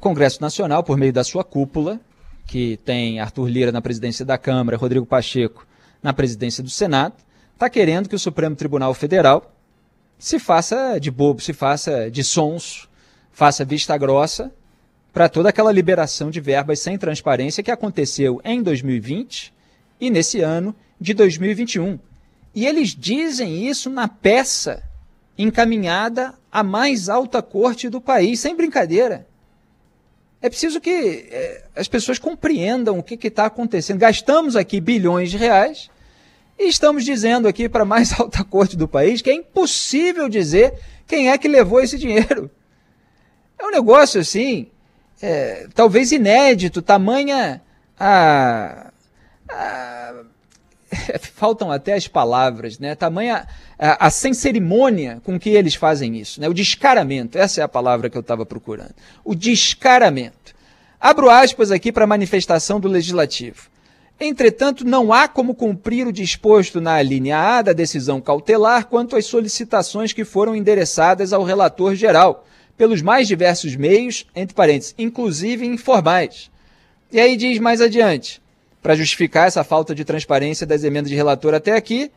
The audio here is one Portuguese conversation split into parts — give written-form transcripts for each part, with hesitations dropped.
Congresso Nacional, por meio da sua cúpula, que tem Arthur Lira na presidência da Câmara, Rodrigo Pacheco na presidência do Senado, está querendo que o Supremo Tribunal Federal se faça de bobo, se faça de sonso, faça vista grossa para toda aquela liberação de verbas sem transparência que aconteceu em 2020 e nesse ano de 2021. E eles dizem isso na peça encaminhada à mais alta corte do país, sem brincadeira. É preciso que as pessoas compreendam o que está acontecendo. Gastamos aqui bilhões de reais e estamos dizendo aqui para a mais alta corte do país que é impossível dizer quem é que levou esse dinheiro. É um negócio assim, talvez inédito, tamanha faltam até as palavras, né? Tamanha a sem cerimônia com que eles fazem isso, né? O descaramento, essa é a palavra que eu estava procurando. O descaramento. Abro aspas aqui para a manifestação do Legislativo. Entretanto, não há como cumprir o disposto na alínea A da decisão cautelar quanto às solicitações que foram endereçadas ao relator geral, pelos mais diversos meios, entre parênteses, inclusive informais. E aí diz mais adiante, para justificar essa falta de transparência das emendas de relator até aqui,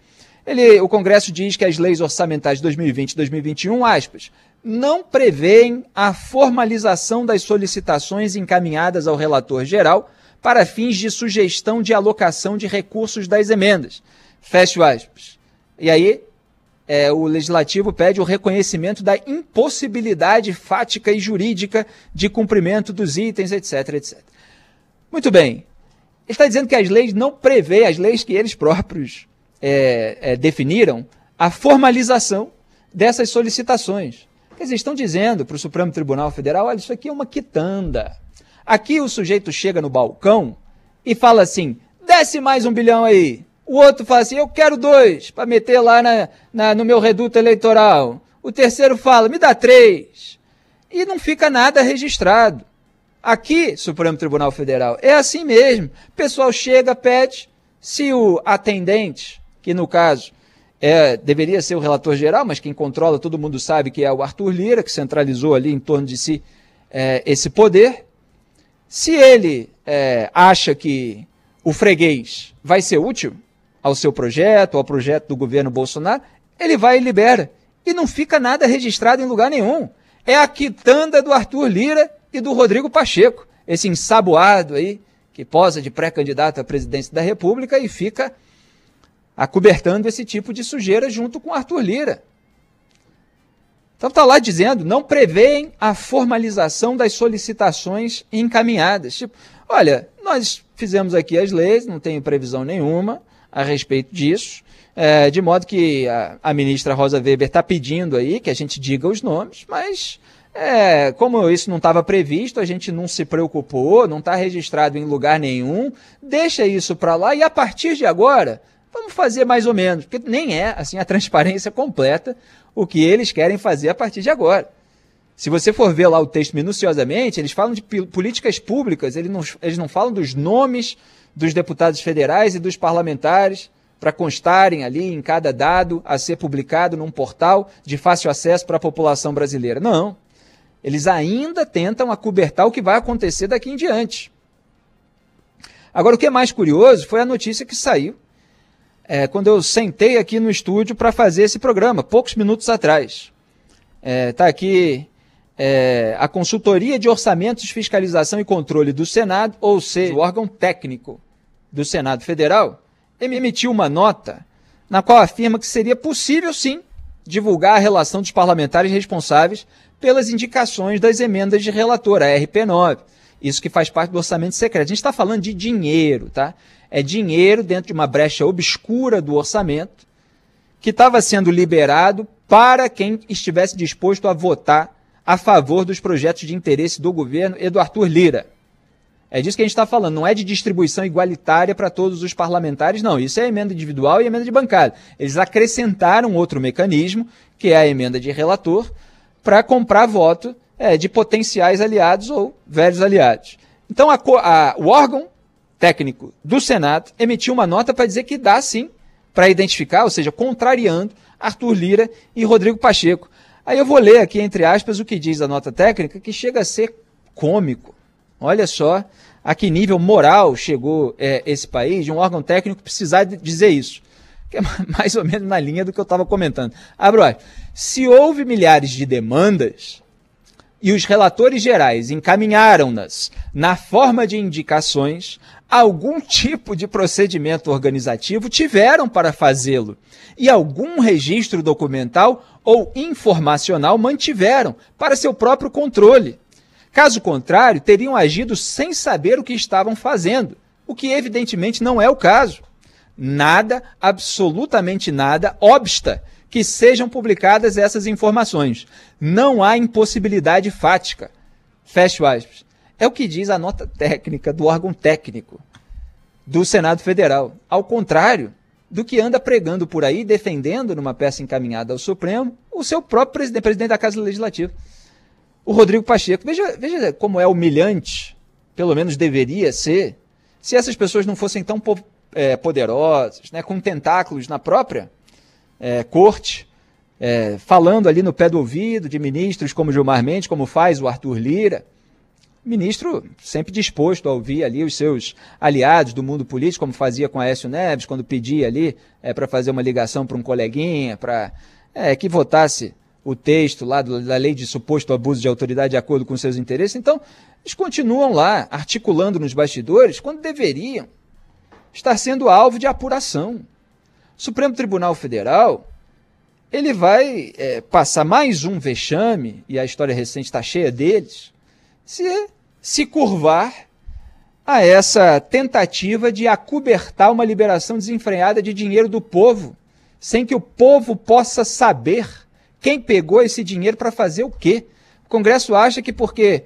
o Congresso diz que as leis orçamentais de 2020 e 2021, aspas, não prevêem a formalização das solicitações encaminhadas ao relator geral para fins de sugestão de alocação de recursos das emendas. Fecho aspas. E aí, o Legislativo pede o reconhecimento da impossibilidade fática e jurídica de cumprimento dos itens, etc, etc. Muito bem. Ele está dizendo que as leis não prevêem, as leis que eles próprios definiram, a formalização dessas solicitações. Quer dizer, estão dizendo para o Supremo Tribunal Federal, olha, isso aqui é uma quitanda. Aqui o sujeito chega no balcão e fala assim, desce mais 1 bilhão aí. O outro fala assim, eu quero 2 para meter lá no meu reduto eleitoral. O terceiro fala, me dá 3. E não fica nada registrado. Aqui, Supremo Tribunal Federal, é assim mesmo. O pessoal chega, pede, se o atendente, que no caso deveria ser o relator geral, mas quem controla, todo mundo sabe que é o Arthur Lira, que centralizou ali em torno de si esse poder. Se ele acha que o freguês vai ser útil ao seu projeto, ao projeto do governo Bolsonaro, ele vai e libera. E não fica nada registrado em lugar nenhum. É a quitanda do Arthur Lira e do Rodrigo Pacheco, esse ensaboado aí, que posa de pré-candidato à presidência da República e fica acobertando esse tipo de sujeira junto com Arthur Lira. Então está lá dizendo, não prevêem a formalização das solicitações encaminhadas. Tipo, olha, nós fizemos aqui as leis, não tem previsão nenhuma a respeito disso, de modo que a ministra Rosa Weber está pedindo aí que a gente diga os nomes, mas como isso não estava previsto, a gente não se preocupou, não está registrado em lugar nenhum, deixa isso para lá e a partir de agora vamos fazer mais ou menos, porque nem é assim a transparência completa o que eles querem fazer a partir de agora. Se você for ver lá o texto minuciosamente, eles falam de políticas públicas, eles não falam dos nomes dos deputados federais e dos parlamentares para constarem ali em cada dado a ser publicado num portal de fácil acesso para a população brasileira. Não. Eles ainda tentam acobertar o que vai acontecer daqui em diante. Agora, o que é mais curioso foi a notícia que saiu quando eu sentei aqui no estúdio para fazer esse programa, poucos minutos atrás. Está aqui a Consultoria de Orçamentos, Fiscalização e Controle do Senado, ou seja, o órgão técnico do Senado Federal, emitiu uma nota na qual afirma que seria possível, sim, divulgar a relação dos parlamentares responsáveis pelas indicações das emendas de relator, a RP9. Isso que faz parte do orçamento secreto. A gente está falando de dinheiro, tá? É dinheiro dentro de uma brecha obscura do orçamento que estava sendo liberado para quem estivesse disposto a votar a favor dos projetos de interesse do governo e do Arthur Lira. É disso que a gente está falando, não é de distribuição igualitária para todos os parlamentares, não. Isso é emenda individual e emenda de bancada. Eles acrescentaram outro mecanismo, que é a emenda de relator, para comprar voto de potenciais aliados ou velhos aliados. Então, o órgão técnico do Senado emitiu uma nota para dizer que dá, sim, para identificar, ou seja, contrariando Arthur Lira e Rodrigo Pacheco. Aí eu vou ler aqui, entre aspas, o que diz a nota técnica, que chega a ser cômico. Olha só a que nível moral chegou esse país, de um órgão técnico precisar dizer isso. Que é mais ou menos na linha do que eu estava comentando. Abro aspas. Se houve milhares de demandas e os relatores gerais encaminharam-nas na forma de indicações, algum tipo de procedimento organizativo tiveram para fazê-lo e algum registro documental ou informacional mantiveram para seu próprio controle. Caso contrário, teriam agido sem saber o que estavam fazendo, o que evidentemente não é o caso. Nada, absolutamente nada, obsta que sejam publicadas essas informações. Não há impossibilidade fática. Fecho aspas. É o que diz a nota técnica do órgão técnico do Senado Federal. Ao contrário do que anda pregando por aí, defendendo numa peça encaminhada ao Supremo, o seu próprio presidente da Casa Legislativa, o Rodrigo Pacheco. Veja como é humilhante, pelo menos deveria ser, se essas pessoas não fossem tão poderosas, né, com tentáculos na própria corte, falando ali no pé do ouvido de ministros como Gilmar Mendes, como faz o Arthur Lira, ministro sempre disposto a ouvir ali os seus aliados do mundo político, como fazia com Aécio Neves, quando pedia ali para fazer uma ligação para um coleguinha, para que votasse o texto lá da lei de suposto abuso de autoridade de acordo com seus interesses. Então, eles continuam lá articulando nos bastidores quando deveriam estar sendo alvo de apuração. O Supremo Tribunal Federal, ele vai passar mais um vexame, e a história recente está cheia deles, se curvar a essa tentativa de acobertar uma liberação desenfreada de dinheiro do povo, sem que o povo possa saber quem pegou esse dinheiro para fazer o quê. O Congresso acha que porque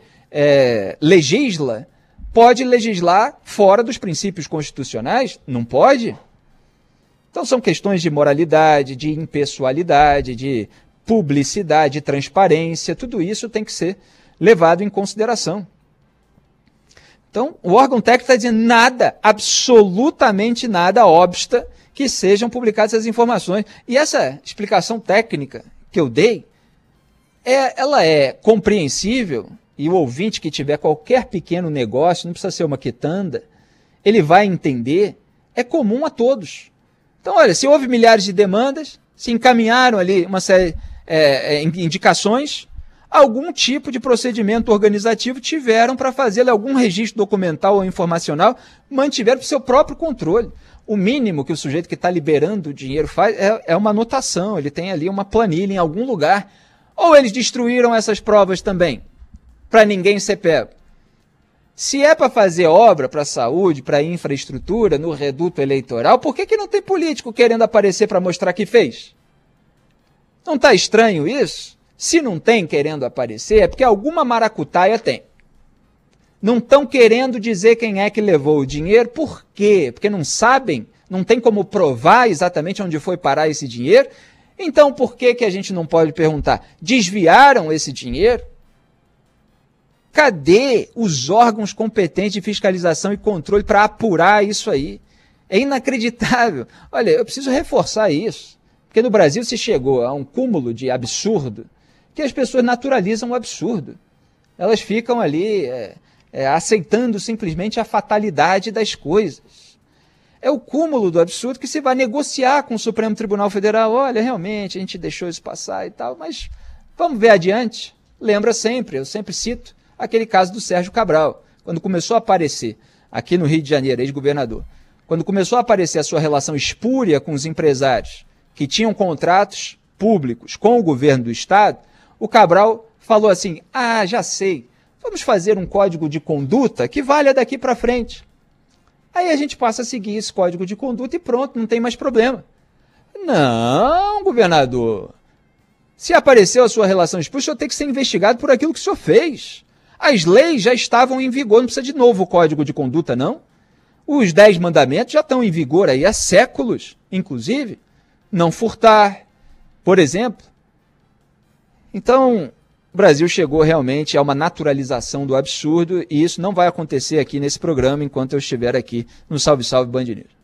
legisla, pode legislar fora dos princípios constitucionais? Não pode? Então são questões de moralidade, de impessoalidade, de publicidade, de transparência, tudo isso tem que ser levado em consideração. Então, o órgão técnico está dizendo nada, absolutamente nada obsta que sejam publicadas essas informações. E essa explicação técnica que eu dei, ela é compreensível, e o ouvinte que tiver qualquer pequeno negócio, não precisa ser uma quitanda, ele vai entender, é comum a todos. Então, olha, se houve milhares de demandas, se encaminharam ali uma série de indicações, algum tipo de procedimento organizativo tiveram para fazer algum registro documental ou informacional, mantiveram para o seu próprio controle. O mínimo que o sujeito que está liberando o dinheiro faz é uma anotação, ele tem ali uma planilha em algum lugar. Ou eles destruíram essas provas também, para ninguém ser pego. Se é para fazer obra para a saúde, para a infraestrutura, no reduto eleitoral, por que não tem político querendo aparecer para mostrar que fez? Não está estranho isso? Se não tem querendo aparecer, é porque alguma maracutaia tem. Não estão querendo dizer quem é que levou o dinheiro. Por quê? Porque não sabem, não tem como provar exatamente onde foi parar esse dinheiro. Então, por que a gente não pode perguntar? Desviaram esse dinheiro? Cadê os órgãos competentes de fiscalização e controle para apurar isso aí? É inacreditável. Olha, eu preciso reforçar isso, porque no Brasil se chegou a um cúmulo de absurdo que as pessoas naturalizam o absurdo. Elas ficam ali aceitando simplesmente a fatalidade das coisas. É o cúmulo do absurdo que se vai negociar com o Supremo Tribunal Federal. Olha, realmente, a gente deixou isso passar e tal, mas vamos ver adiante. Lembra sempre, eu sempre cito aquele caso do Sérgio Cabral, quando começou a aparecer, aqui no Rio de Janeiro, ex-governador, quando começou a aparecer a sua relação espúria com os empresários que tinham contratos públicos com o governo do Estado, o Cabral falou assim, já sei, vamos fazer um código de conduta que valha daqui para frente. Aí a gente passa a seguir esse código de conduta e pronto, não tem mais problema. Não, governador. Se apareceu a sua relação espúria, o senhor tem que ser investigado por aquilo que o senhor fez. As leis já estavam em vigor, não precisa de novo código de conduta, não. Os 10 mandamentos já estão em vigor aí há séculos, inclusive. Não furtar, por exemplo. Então, o Brasil chegou realmente a uma naturalização do absurdo e isso não vai acontecer aqui nesse programa enquanto eu estiver aqui no Salve Salve Band News.